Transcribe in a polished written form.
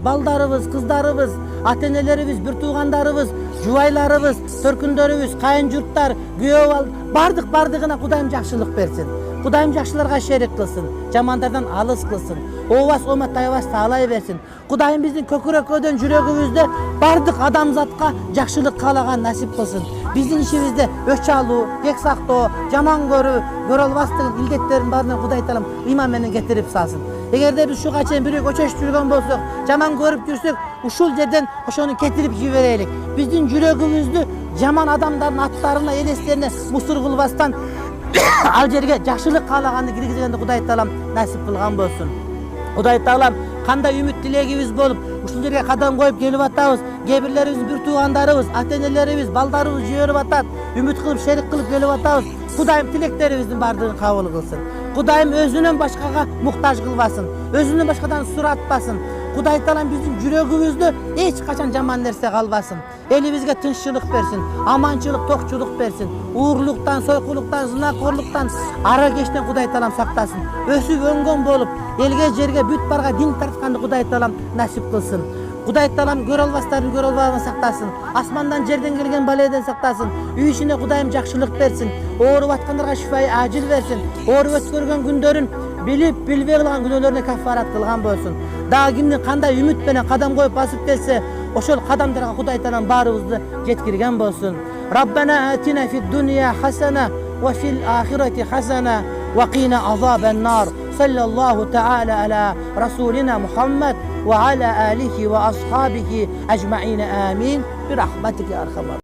балдарыбыз, кыздарыбыз, ата-энелерибиз, бир туугандарыбыз, жубайларыбыз, төркүндөрүбүз, кайын журттар, күйөө бардыгына Кудайым жакшылык берсин. Кудайым жакшыларга шерик кылсын, жамандардан алыс кылсын. Обас ома тайбас таалай берсин. Кудайым биздин көкүрөкөдөн жүрөгүбүздө бардык адамзатка жакшылык каалаган насип кылсын. Биздин ишибизде өч алуу, кек сактоо, жаман көрүү, көрө албастыгын илгеттерин баарына Кудай Таалам ыйман менен кетирип салсын. Эгерде биз ушуга чейин бирөө өчөшүп жүргөн болсок, жаман көрүп жүрсөк, ушул жерден ошону кетирип жиберелик. Биздин жүрөгүбүздү жаман адамдардын аттарына, элестерине мусур кылбастан ал жерге жакшылык каалаганды киргизгенди Кудай Таалам насип кылган болсун. Кудай Таалам кандай үмүт тилегибиз болуп ушул жерге кадам коюп келип атабыз. Кээ бирлерибиз бир туугандарыбыз, ата-энелерибиз, балдарыбыз жиберип атат. Үмүт кылып, шерик кылып келип атабыз. Кудайым тилектерибиздин бардыгын кабыл кылсын. Кудайым өзүнөн башкага муктаж кылбасын. Өзүнөн башкадан суратпасын. Кудай Таалам биздин жүрөгүбүздө эч качан жаман нерсе калбасын. Элибизге тынччылык берсин, аманчылык, токчулук берсин. Уурулуктан, сойкулуктан, зынакорлуктан, ара кештен Кудай Таалам сактасын. Өсүп өнгөн болуп, элге жерге бүт барга дин тартканды Кудай Таалам насип кылсын. Кудай Таалам көрө албастарын көрө албаган сактасын. Асмандан жерден келген баледен сактасын. Үй ичине Кудайым жакшылык берсин. Ооруп аткандарга шифай ажил берсин. Ооруп өткөргөн күндөрүн билип, билбей кылган күнөөлөрүнө кафарат кылган болсун. Дагы кимдин кандай үмүт менен кадам коюп басып келсе, ошол кадамдарга Кудай Таалам баарыбызды жеткирген болсун. Раббана атина фид дунья хасана ва фил ахирати хасана ва кина азабан нар. Sallallahu ta'ala ala rasulina Muhammad ve ala alihi ve ashabihi ecma'in amin. Bir rahmetike ya arhamar.